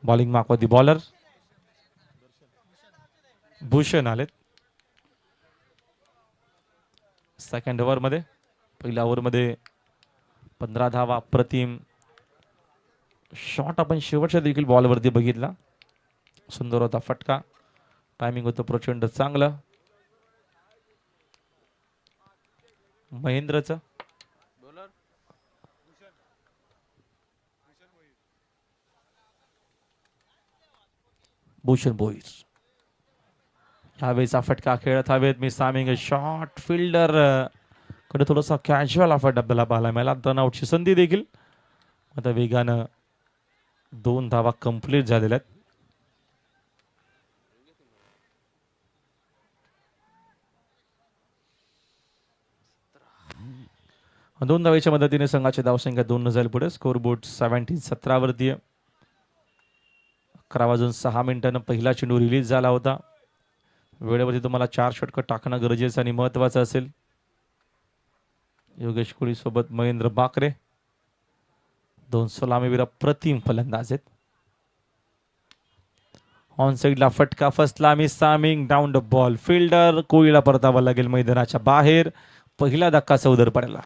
Bowling मार्कवरती bowler Bhushan आलेत. Second over मध्ये पहिल्या ओव्हर मध्ये 15 धावा प्रतिम शॉट आपण शेवटच्या देखील बॉलवरती बघितला. सुंदर होता फटका. टायमिंग होतं प्रचंड चांगलं. महेंद्रचं भूषण भोईर ह्यावेळेचा फटका खेळत हवेत. मी सामिंग शॉट फिल्डर कडे थोडासा कॅज्युअल हा डब्याला पाहायला मिळाला. रनआउटची संधी देखील. आता वेगानं 2 धावा कंप्लीट झालेल्या आहेत. दोन धावेच्या मदतीने संघाची धावसंख्या 2 झाली पुढे. स्कोर बोर्ड 17 वरती. 11:06 पहिला चेंडू रिलीज झाला होता. वेळेवरती तुम्हाला 4 षटकं टाकणं गरजेचं आणि महत्वाचं असेल. योगेश कोळी सोबत महेंद्र बाकरे 2 सलामीवीर प्रतिम फलंदाज आहेत. ऑन साइडला फटका फसला. मी सामिंग डाऊन द बॉल. फिल्डर कोळीला परतावा लागेल मैदानाच्या बाहेर. पहिला धक्का चौधर पडला.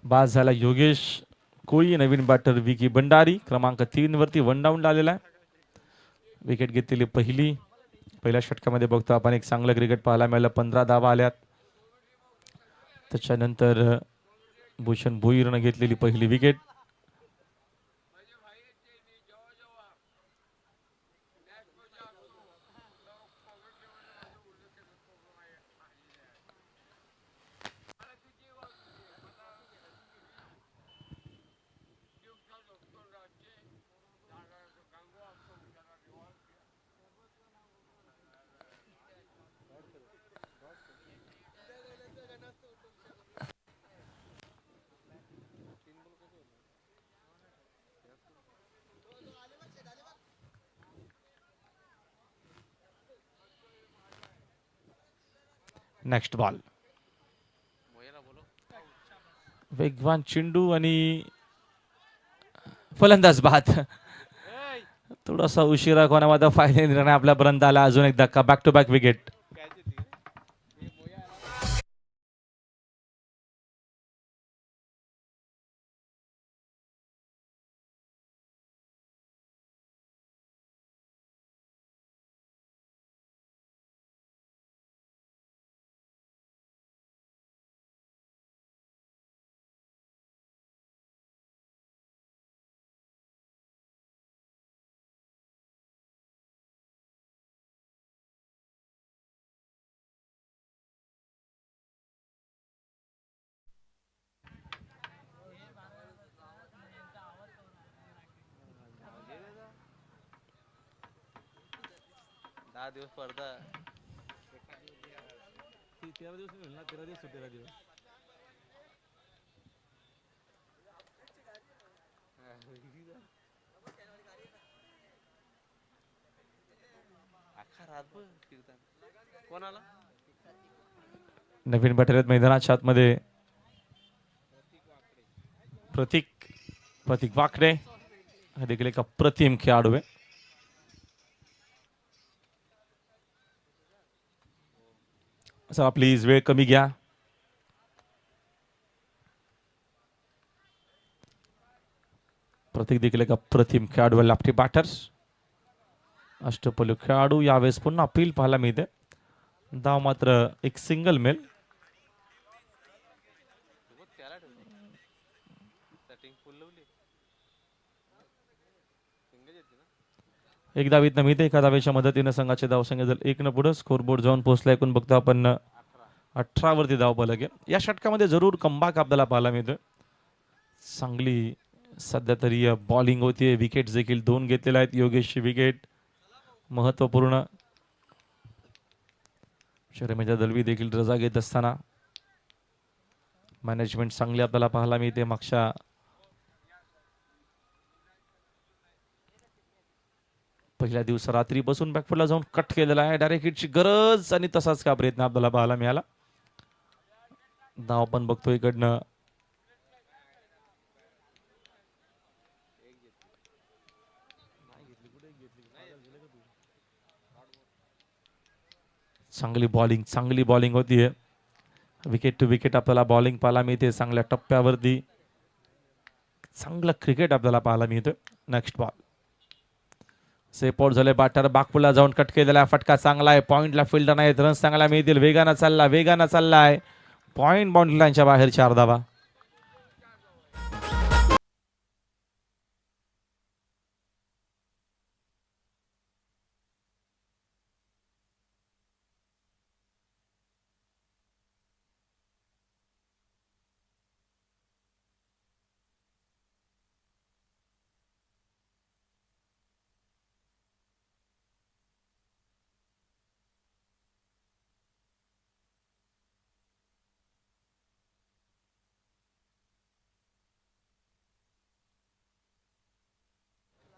बाद झाला योगेश कोळी. नवीन बॅटर विकी भंडारी क्रमांक 3 वरती वन डाऊन आलेला आहे. विकेट घेतलेली पहिल्या षटकामध्ये बघतो आपण एक चांगलं क्रिकेट पाहायला मिळालं. 15 धावा आल्यात. त्याच्यानंतर भूषण भोईरनं घेतलेली पहिली विकेट. Next ball. वेगवान चेंडू आणि फलंदाज बाद. थोडासा उशिरा कोणामध्ये फायदा निर्णय आपल्यापर्यंत आला. अजून एक धक्का. Back to back wicket. दिवस स्पर्धा 13 दिवस मिळेल ना. 13 दिवस 13 दिवस. अख्खा रातभर कीर्तन. कोणाला नवीन बॅटर आहेत मैदानाच्या आतमध्ये. प्रतीक वाकडे हा देखील एक अप्रतिम खेळाडू आहे. चला प्लीज वेळ कमी घ्या. प्रतीक देखील एक अप्रतिम खेळाडू. लाफ्टी बॅटर्स अष्टपैलू खेळाडू. यावेळेस पुन्हा अपील पाहायला मिळते. धाव मात्र एक सिंगल मेल. त्याला ठेवलं सेटिंग फुल लावली सिंगल येते ना. एक धावीत नमित एका धावेच्या मदतीने संघाचे धावसंख्या जर 1 न पुढे स्कोरबोर्ड जाऊन पोहोचला. एकूण बघतो आपण 18 वरती धाव फलक आहे. या षटकामध्ये जरूर कमबॅक आपल्याला पाहायला मिळतोय. चांगली सध्या तरी बॉलिंग होतीये. विकेट देखील 2 घेतलेल्या आहेत. योगेशची विकेट महत्वपूर्ण. शर्मेजा दलवी देखील रजा घेत असताना मॅनेजमेंट चांगली आपल्याला पाहायला मिळते. मागच्या पहिल्या दिवस रात्रीपासून बॅकफुटला जाऊन कट केलेला आहे. डायरेक्ट हिटची गरज आणि तसाच का प्रयत्न आपल्याला पाहायला मिळाला. धाव पण बघतो इकडनं चांगली बॉलिंग होतीये. विकेट टू विकेट आपल्याला बॉलिंग पाहायला मिळते. चांगल्या टप्प्यावरती चांगलं क्रिकेट आपल्याला पाहायला मिळतं. नेक्स्ट बॉल सेप आउट झाले. बॅटर बागपूरला जाऊन कट केलेला फटका चांगला आहे. पॉइंटला फिल्डर नाहीत. रन्स चांगला मिळतील. वेगानं चाललाय. पॉइंट बाउंड्री लाईनच्या बाहेर 4 धावा.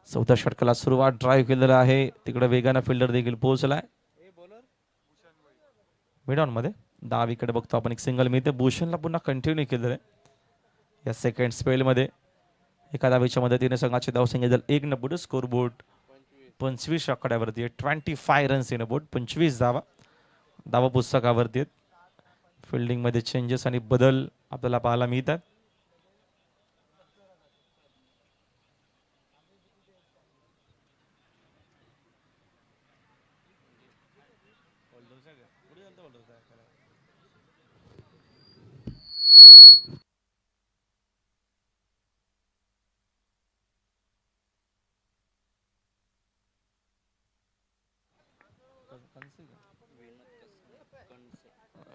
चौथ्या षटकाला सुरुवात ड्राईव्ह केलेला आहे. तिकडे वेगानं फिल्डर देखील पोहोचलाय. मिड ऑन मध्ये डावीकडे बघतो आपण एक सिंगल मिळते. भूषणला पुन्हा कंटिन्यू केलेलं आहे या सेकंड स्पेल मध्ये. एका धावेच्या मदतीने संघाचे धावसंख्या जर 1 न पुढे स्कोरबोर्ड 25 आकड्यावरती आहे. 25 रन्स इन बोर्ड. 25 धावा पुस्तकावरती आहेत. फिल्डिंग मध्ये चेंजेस आणि बदल आपल्याला पाहायला मिळतात.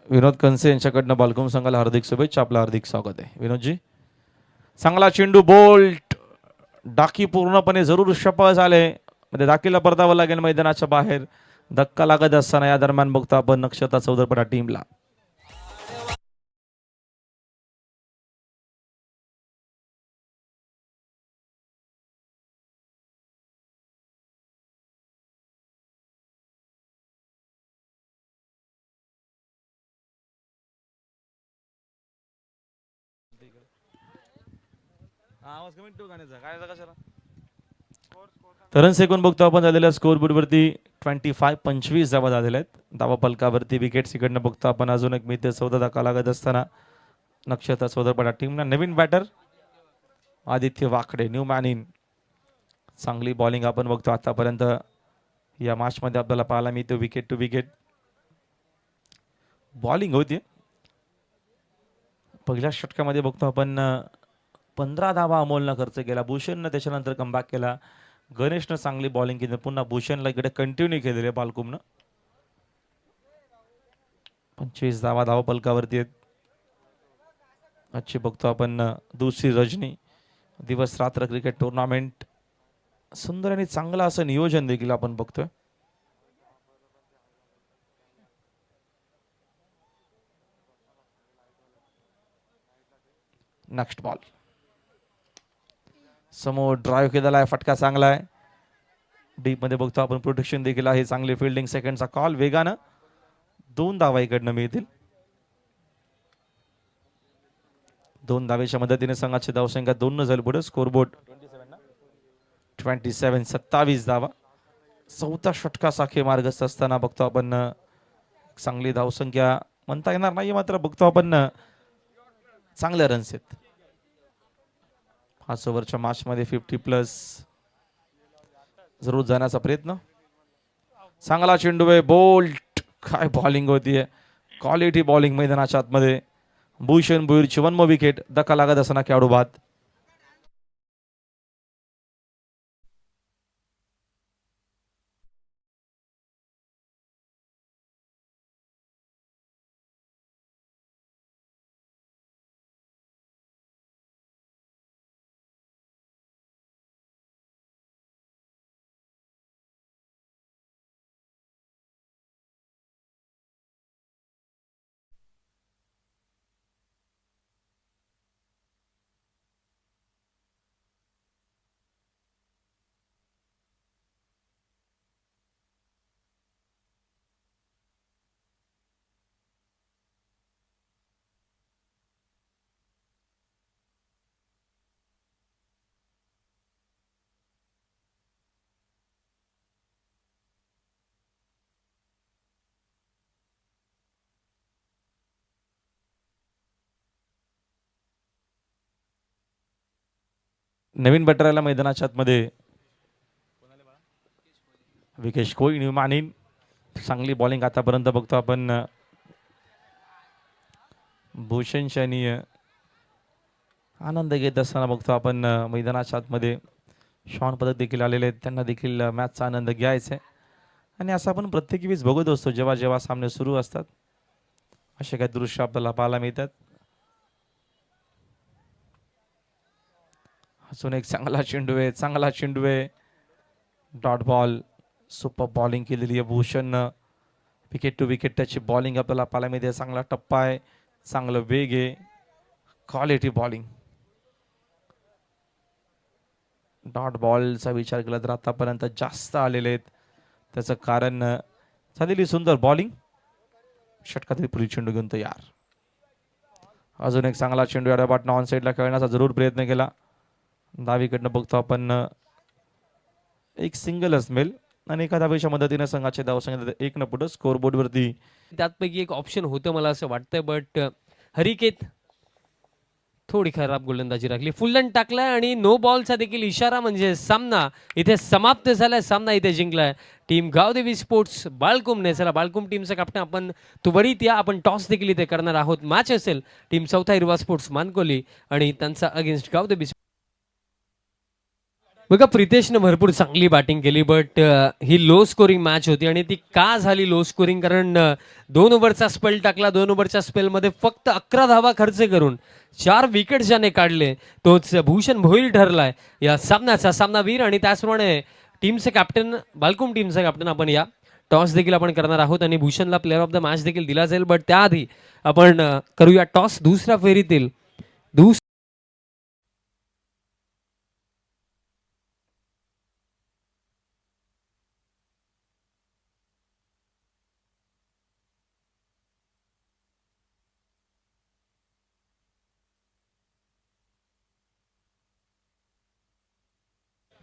विनोद कनसे यांच्याकडनं बालकुम संघाला हार्दिक शुभेच्छा. आपलं हार्दिक स्वागत आहे विनोदजी. चांगला चेंडू बोल्ट डाकी पूर्णपणे जरूर सफळ झाले. म्हणजे दाखीला परतावं लागेल मैदानाच्या बाहेर. धक्का लागत असताना या दरम्यान बघतो आपण नक्षता चौधरपडा टीमला. तरण सेकून बघतो आपण झालेल्या स्कोरबोर्ड वरती 25 धावा झालेल्या आहेत. धावा पलकावरती विकेट इकडनं बघतो आपण अजून एक मित्र 14 धक्का लागत असताना नक्षत्र चौधरपडा टीमला नवीन बॅटर आदित्य वाकडे न्यू मॅन इन. चांगली बॉलिंग आपण बघतो आतापर्यंत या मॅच मध्ये आपल्याला पाहायला मिळते. विकेट टू विकेट बॉलिंग होती. पहिल्या षटकामध्ये बघतो आपण 15 धावा अमोलनं खर्च केला. भूषणनं त्याच्यानंतर कमबॅक केला. गणेशनं चांगली बॉलिंग केली. पुन्हा भूषणला इकडे कंटिन्यू केलेले बालकुमनं. 25 धावा धाव पलकावरती आहेत. आजची बघतो आपण दुसरी रजनी दिवस रात्र क्रिकेट टुर्नामेंट. सुंदर आणि चांगलं असं नियोजन देखील आपण बघतोय. नेक्स्ट बॉल समोर ड्राईव्ह केलेला आहे. फटका चांगला आहे. डीप मध्ये बघतो आपण प्रोटेक्शन देखील आहे. चांगली फिल्डिंग. सेकंडचा कॉल वेगानं 2 धावा इकडनं मिळतील. 2 धावेच्या मदतीने संघाची धावसंख्या 2 न झाली पुढे. स्कोरबोर्ड 27 धावा. चौथा षटका साखे मार्गस्थ असताना बघतो आपण चांगली धावसंख्या म्हणता येणार नाही, मात्र बघतो आपण चांगले रन्स आहेत. 5 ओव्हरच्या मॅच मध्ये 50+ जरूर जाण्याचा प्रयत्न. चांगला चेंडू आहे. बोल्ट काय बॉलिंग होतीये, क्वालिटी बॉलिंग मैदानाच्या आतमध्ये. भूषण भोईरची 1 विकेट. धक्का लागत असताना खेळाडू बाद. नवीन बटराला मैदानाच्या आतमध्ये विकेश कोहली मानीन. चांगली बॉलिंग आतापर्यंत बघतो आपण भूषण शनी आनंद घेत असताना बघतो आपण मैदानाच्या आतमध्ये. शॉन पदक देखील आलेले आहेत, त्यांना देखील मॅचचा आनंद घ्यायचा आहे. आणि असं आपण प्रत्येक वेळेस बघत असतो जेव्हा जेव्हा सामने सुरू असतात असे काही दृश्य आपल्याला पाहायला मिळतात. अजून एक चांगला चेंडू आहे, चांगला चेंडू आहे. Dot ball. सुपर बॉलिंग केलेली आहे भूषण. विकेट टू विकेट त्याची बॉलिंग आपल्याला पाहायला मिळते. चांगला टप्पा आहे, चांगलं वेग आहे, क्वालिटी बॉलिंग. डॉट बॉलचा विचार केला तर आतापर्यंत जास्त आलेले आहेत. त्याचं कारण झालेली सुंदर बॉलिंग. षटकातील पुढील चेंडू घेऊन तयार. अजून एक चांगला चेंडू या बॅटनं ऑन साईडला खेळण्याचा जरूर प्रयत्न केला. डावीकडनं बघतो आपण एक सिंगलच मिळेल आणि एका धावेच्या मदतीने संघाचे धावसंख्या 1 पुढे स्कोर बोर्ड वरती. त्यातपैकी एक ऑप्शन होतं मला असं वाटतंय, बट हरिकेत थोडी खराब गोलंदाजी राखली. फुलंड टाकलाय आणि नो बॉलचा देखील इशारा, म्हणजे सामना इथे समाप्त झालाय, सामना इथे जिंकलाय टीम गावदेवी स्पोर्ट्स बाळकुमने. चला बाळकुम टीमचा कॅप्टन आपण त्वरित या, आपण टॉस देखील इथे करणार आहोत. मॅच असेल टीम चौथा हिरवा स्पोर्ट्स मानकोली आणि त्यांचा अगेन्स्ट गावदेवी. बघा प्रितेशने भरपूर चांगली बॅटिंग केली, but he low scoring match होती. आणि ती का झाली लो स्कोरिंग, कारण 2 ओव्हरचा स्पेल टाकला. 2 ओव्हरच्या स्पेलमध्ये फक्त 11 धावा खर्च करून 4 विकेट ज्याने काढले तोच भूषण भोईर ठरलाय या सामन्याचा सामनावीर. आणि त्याचप्रमाणे टीमचे कॅप्टन, बालकुम टीमचा कॅप्टन आपण या. टॉस देखील आपण करणार आहोत आणि भूषणला प्लेअर ऑफ द मॅच देखील दिला जाईल. बट त्याआधी आपण करूया टॉस. दुसऱ्या फेरीतील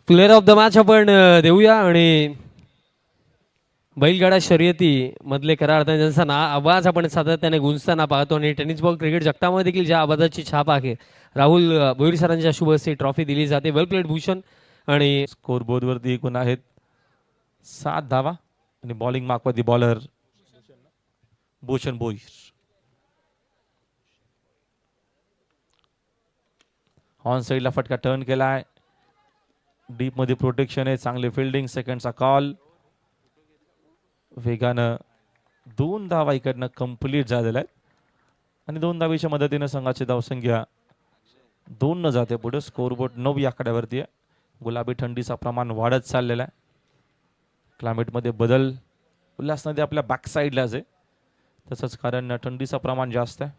प्लेअर ऑफ द मॅच आपण देऊया. आणि बैलगाडा शर्यती मधले खऱ्या अर्थाने ज्यांचा आवाज आपण सातत्याने गुंजताना पाहतो आणि टेनिस बॉल क्रिकेट जगतामध्ये देखील ज्या आवाजाची छाप आहे, राहुल भोईर सरांच्या शुभ हस्ते ट्रॉफी दिली जाते. Well played Bhushan. आणि स्कोर बोर्ड वरती एकूण आहेत 7 धावा आणि बॉलिंग मार्कवरती बॉलर भूषण भोईर. ऑन साईडला फटका टर्न केलाय. डीप मध्ये प्रोटेक्शन आहे, चांगले फिल्डिंग, सेकंडचा कॉल. वेगानं 2 धावा इकडनं कंप्लीट झालेल्या आहेत आणि 2 धावेच्या मदतीने संघाची धावसंख्या 2 न जाते पुढे. स्कोरबोर्ड 9 या आकड्यावरती आहे. गुलाबी थंडीचा प्रमाण वाढत चाललेला आहे. क्लायमेटमध्ये बदल उल्हास नदी आपल्या बॅक साईडलाच आहे, तसंच कारण थंडीचं प्रमाण जास्त आहे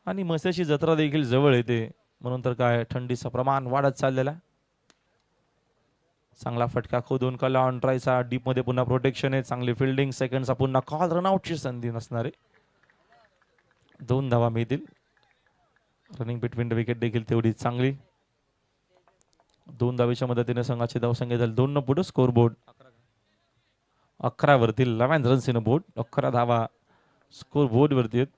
आणि मस्याची जत्रा देखील जवळ येते, म्हणून तर काय थंडीचं प्रमाण वाढत चाललेलं आहे. चांगला फटका खोदून कला ऑन ट्रायचा. डीप मध्ये पुन्हा प्रोटेक्शन आहे, चांगली फिल्डिंग, सेकंडचा पुन्हा कॉल. रनआउटची संधी नसणार आहे. 2 धावा मिळतील. रनिंग बिटवीन द विकेट देखील तेवढी चांगली. 2 धावेच्या मदतीने संघाची धावसंख्या झाली 2 न पुढे. स्कोर बोर्ड 11 वरती. 11 रन्स इन बोर्ड. 11 धावा स्कोर बोर्ड वरती आहेत.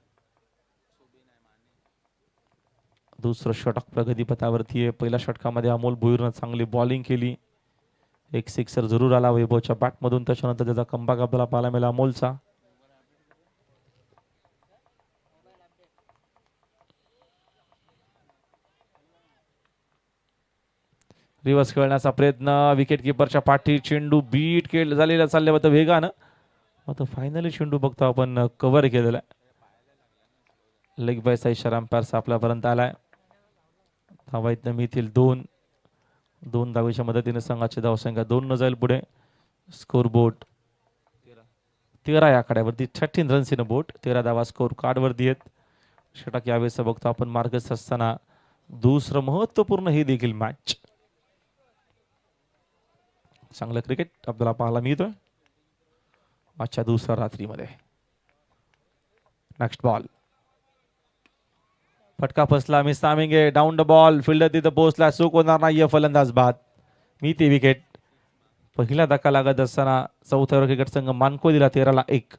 दुसरं षटक प्रगतीपथावरती आहे. पहिल्या षटकामध्ये अमोल भोईरनं चांगली बॉलिंग केली. एक सिक्सर जरूर आला वैभवच्या बॅटमधून. त्याच्यानंतर त्याचा कमबॅक आपल्याला पाहायला मिळाला अमोलचा. रिव्हर्स खेळण्याचा प्रयत्न, विकेट किपरच्या पाठी चेंडू बीट खेळ झालेला चालल्या होतं वेगानं. आता फायनली चेंडू बघतो आपण कव्हर केलेला आहे. लेग बायचा इशारा अंपायरचा आपल्यापर्यंत आलाय. धावा मिळतील 2 धावेच्या मदतीने संघाची धावसंख्या 2 न जाईल पुढे. स्कोर बोर्ड 13 या आकड्यावरती 13 रन्स इन बोट. 13 धावा स्कोर कार्डवरती आहेत. षटक यावेळेस बघतो आपण मार्गस्थ असताना दुसरं महत्वपूर्ण ही देखील मॅच. चांगलं क्रिकेट आपल्याला पाहायला मिळतोय आजच्या दुसऱ्या रात्रीमध्ये. नेक्स्ट बॉल, फटका फसला, मिस टायमिंग आहे, डाऊन द बॉल, फिल्डर तिथं पोहोचला, चूक होणार नाहीये, फलंदाज बाद. मी ती विकेट. पहिला धक्का लागत असताना चौथ्यावर क्रिकेट संघ मानको दिला 13-1.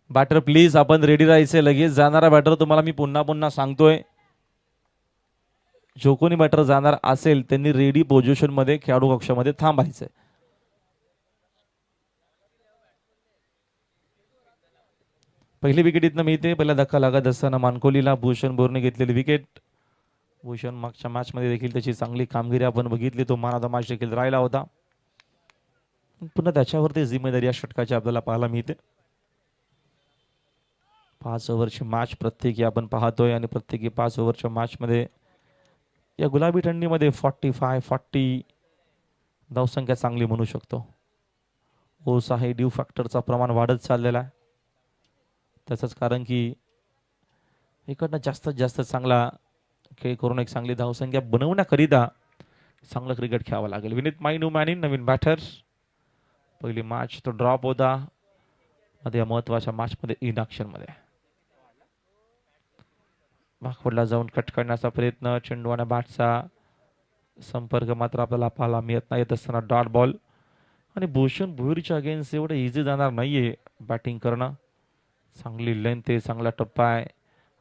बॅटर प्लीज आपण रेडी राहायचे. लगेच जाणारा बॅटर तुम्हाला मी पुन्हा पुन्हा सांगतोय, जो कोणी बॅटर जाणार असेल त्यांनी रेडी पोझिशन मध्ये खेळाडू कक्षामध्ये थांबायचंय. पहिली विकेट इथनं मिळते. पहिला धक्का लागत असताना मानकोलीला भूषण बोरने घेतलेली विकेट. भूषण मागच्या मॅच मध्ये देखील त्याची चांगली कामगिरी आपण बघितली. तो मान ऑफ द मॅच देखील राहिला होता. पुन्हा त्याच्यावरती जिम्मेदारी या षटकाची आपल्याला पाहायला मिळते. 5 ओव्हरची मॅच प्रत्येकी आपण पाहतोय आणि प्रत्येकी 5 ओव्हरच्या मॅच मध्ये या गुलाबी थंडीमध्ये 45-40 धावसंख्या चांगली म्हणू शकतो. ओस आहे, ड्यू फॅक्टरचा प्रमाण वाढत चाललेला आहे. त्याचंच कारण की इकडनं जास्तीत जास्त चांगला खेळ करून एक चांगली धावसंख्या बनवण्याकरिता चांगलं क्रिकेट खेळावं लागेल. विनीत माइनू मॅनिन नवीन बॅटर. पहिली मॅच तो ड्रॉप होता. या महत्वाच्या मॅच मध्ये इन ऍक्शन मध्ये भागपडला जाऊन कट करण्याचा प्रयत्न. चेंडू आणि बॅटचा संपर्क मात्र आपल्याला पाहायला मिळत नाही. येत असताना डॉट बॉल. आणि भूषण भोईरच्या अगेन्स्ट एवढं इझी जाणार नाहीये बॅटिंग करणं. चांगली लेंथ आहे, चांगला टप्पा आहे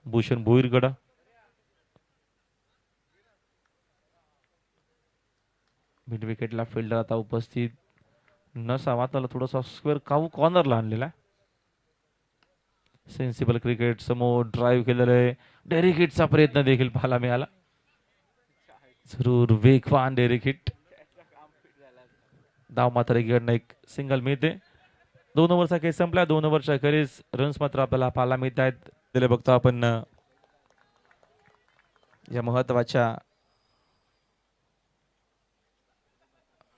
भूषण भोईरकडं. मिड विकेटला फिल्डर आता उपस्थित नसावा, त्याला थोडासा स्क्वेअर कावू कॉर्नरला आणलेला आहे. सेन्सिबल क्रिकेट समोर ड्राईव्ह केलेलं आहे. डेरिक हिटचा प्रयत्न देखील पाहायला मिळाला. जरूर वेगवान डेरिक हिट. धाव मात्र इकडनं एक सिंगल मिळते. 2 ओव्हरचा खेळ संपला. 2 ओव्हरच्या अखेरीस रन्स मात्र आपल्याला पाहायला मिळत आहेत. दिले बघतो आपण या महत्वाच्या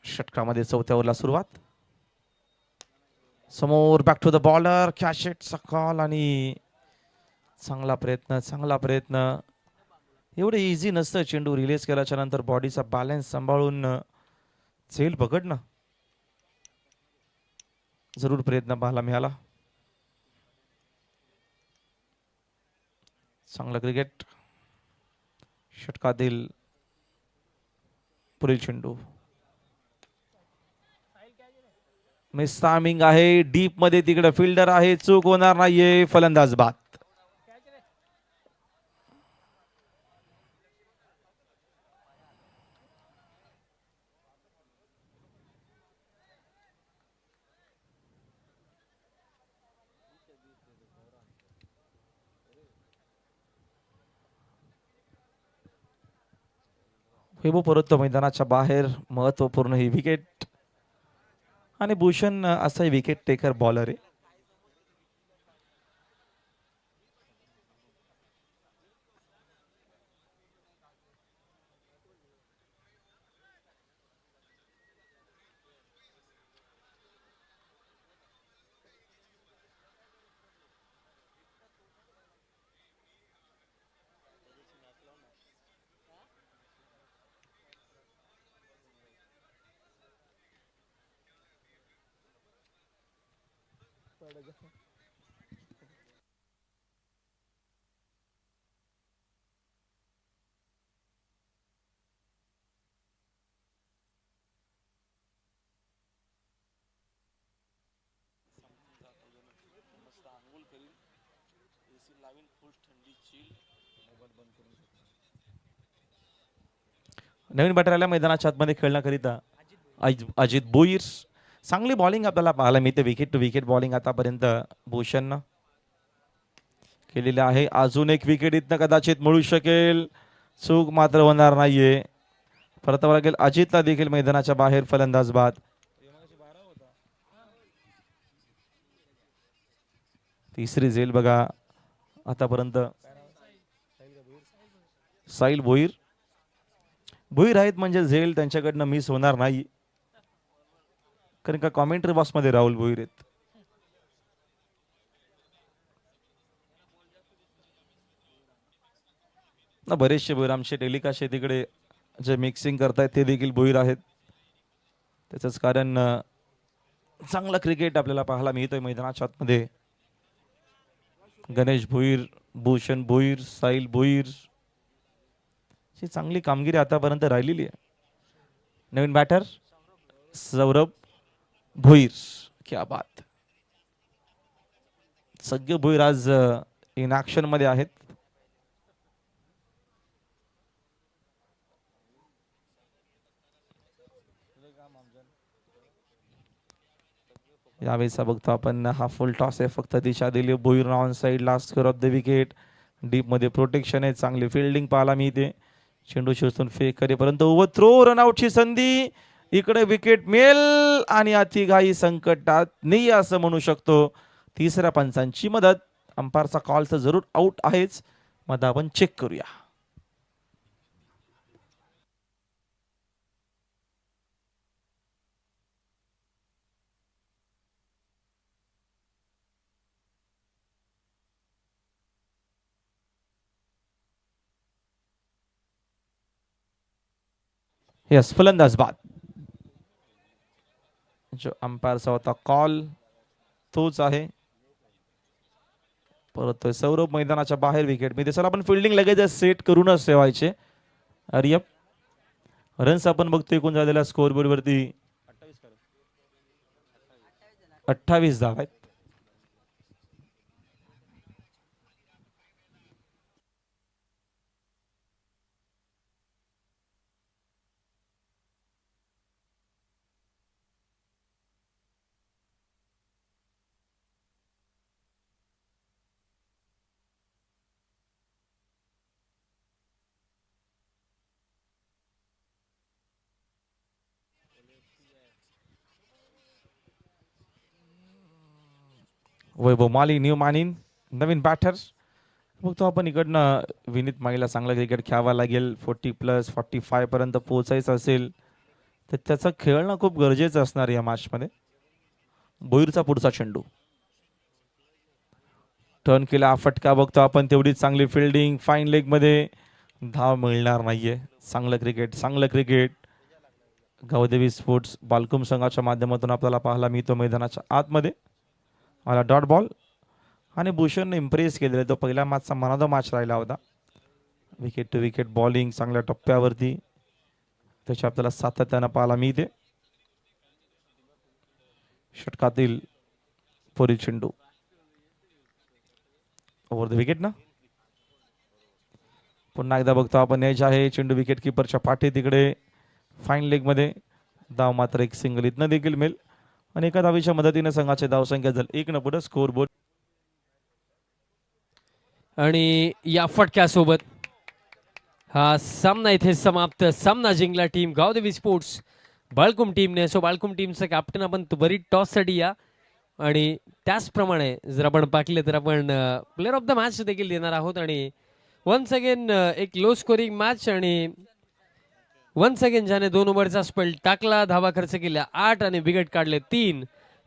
षटकामध्ये. 4थ्या ओव्हरला सुरुवात. समोर back to the bowler, catch इटचा कॉल आणि चांगला प्रयत्न. एवढं इझी नसतं चेंडू रिलीज केल्याच्या नंतर बॉडीचा बॅलन्स सांभाळून झेल पकडणं. जरूर प्रयत्न पाहायला मिळाला. चांगला क्रिकेट. षटकातील पुढील चेंडू मिस टायमिंग आहे, डीप मध्ये तिकडे फिल्डर आहे, चूक होणार नाहीये, फलंदाज बाद. वैभव परत मैदानाच्या बाहेर. महत्वपूर्ण ही विकेट. आणि भूषण असा विकेट टेकर बॉलर आहे. नवीन बॅटर आल्या मैदानाच्या आतमध्ये खेळण्याकरिता अजित भोईर. चांगली बॉलिंग आपल्याला पाहायला मिळते. विकेट टू विकेट बॉलिंग आतापर्यंत भूषणनं केलेली आहे. अजून एक विकेट इथनं कदाचित मिळू शकेल. चूक मात्र होणार नाहीये. परतावा लागेल अजितला देखील मैदानाच्या बाहेर फलंदाज बाद. तिसरी झेल बघा आतापर्यंत. साहिल भोईर आहेत म्हणजे झेल त्यांच्याकडनं मिस होणार नाही, कारण का कॉमेंट्री बॉक्स मध्ये राहुल भोईर आहेत. ना बरेचसे भोईर आमचे टेलिकास्ट तिकडे जे मिक्सिंग करतायत ते देखील भोईर आहेत. त्याच कारण चांगला क्रिकेट आपल्याला पाहायला मिळतोय मैदानाच्या आतमध्ये. गणेश भोईर, भूषण भोईर, साहिल भोईर ची चांगली कामगिरी आतापर्यंत राहिलेली आहे. नवीन बॅटर सौरभ भोईर. क्या बात. सगळे भोईर आज इन ऍक्शन मध्ये आहेत. यावेळेचा बघतो आपण हा फुल टॉस आहे. फक्त दिशा दिली Bhoir on side. Last score of the wicket. Deep मध्ये प्रोटेक्शन आहे. चांगली फिल्डिंग पाहायला मिळते. चेंडू शिरसून फेक करे परंतु ओव्हर थ्रो. रनआउटची संधी. इकडे विकेट मिळेल आणि अतिघाई संकटात नाही असं म्हणू शकतो. तिसऱ्या पंचांची मदत. अंपायरचा कॉल तर जरूर आउट आहेच. मग आपण चेक करूया. यस फलंदाज बाद. जो अंपायरचा होता कॉल तोच आहे. परत सौरभ मैदानाच्या बाहेर विकेट मी चला आपण फिल्डिंग लगेच सेट करूनच ठेवायचे. अरियप रन्स आपण बघतो एकूण झालेला स्कोर बोर्ड वरती 28 धावा आहेत. वैभव माली न्यू मानिन नवीन बॅटर. बघतो आपण इकडनं विनीत माळीला चांगला क्रिकेट खेळावा लागेल. 40+ 45 पर्यंत पोहोचायचं असेल तर त्याचं खेळणं खूप गरजेचं असणार या मॅच मध्ये. भोईरचा पुढचा चेंडू टर्न केला. फटका बघतो आपण तेवढीच चांगली फिल्डिंग. फाईन लेग मध्ये धाव मिळणार नाहीये. चांगलं क्रिकेट गावदेवी स्पोर्ट्स बालकुम संघाच्या माध्यमातून आपल्याला पाहायला मिळतो मैदानाच्या आतमध्ये. मला डॉट बॉल आणि भूषणने इम्प्रेस केलेला. तो पहिला मॅचचा मन ऑफ द मॅच राहिला होता. विकेट टू विकेट बॉलिंग चांगल्या टप्प्यावरती त्याची आपल्याला सातत्यानं पाहायला मिळते. षटकातील पुढील चेंडू ओव्हर द विकेट ना. पुन्हा एकदा बघतो आपण एज आहे. चेंडू विकेट किपरच्या पाठी तिकडे फाईन लेग मध्ये धाव मात्र एक सिंगल इथनं देखील मिळेल आणि एका धावीच्या मदतीने संघाची धावसंख्या झाली 1 पुढे स्कोर बोर्ड. आणि या फटक्यासोबत हा सामना इथे समाप्त. सामना जिंकला टीम गावदेवी स्पोर्ट्स बाळकुम टीमने. सो बाळकुम टीमचं कॅप्टन आपण त्वरित टॉस साठी या आणि त्याचप्रमाणे जर आपण पाहिले तर आपण प्लेअर ऑफ द मॅच देखील देणार आहोत. आणि वन्स अगेन एक लो स्कोरिंग मॅच आणि वन्स अगेन ज्याने 2 ओव्हरचा स्पेल टाकला, धावा खर्च केल्या 8 आणि विकेट काढले 3,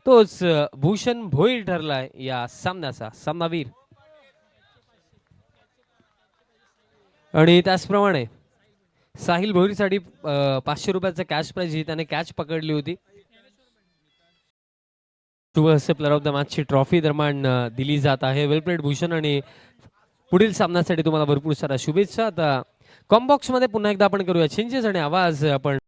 तोच भूषण भोईर ठरलाय या सामन्याचा सामनावीर. आणि त्याचप्रमाणे साहिल भोईरसाठी 500 रुपयाचा कॅश प्राइज ही त्याने कॅच पकडली होती. प्लेअर ऑफ द मॅचची ट्रॉफी दरम्यान दिली जात आहे. वेल प्लेड भूषण आणि पुढील सामन्यासाठी तुम्हाला भरपूर साऱ्या शुभेच्छा. आता कॉम्बॉक्स मध्ये पुन्हा एकदा आपण करूया चेंजेस आणि आवाज आपण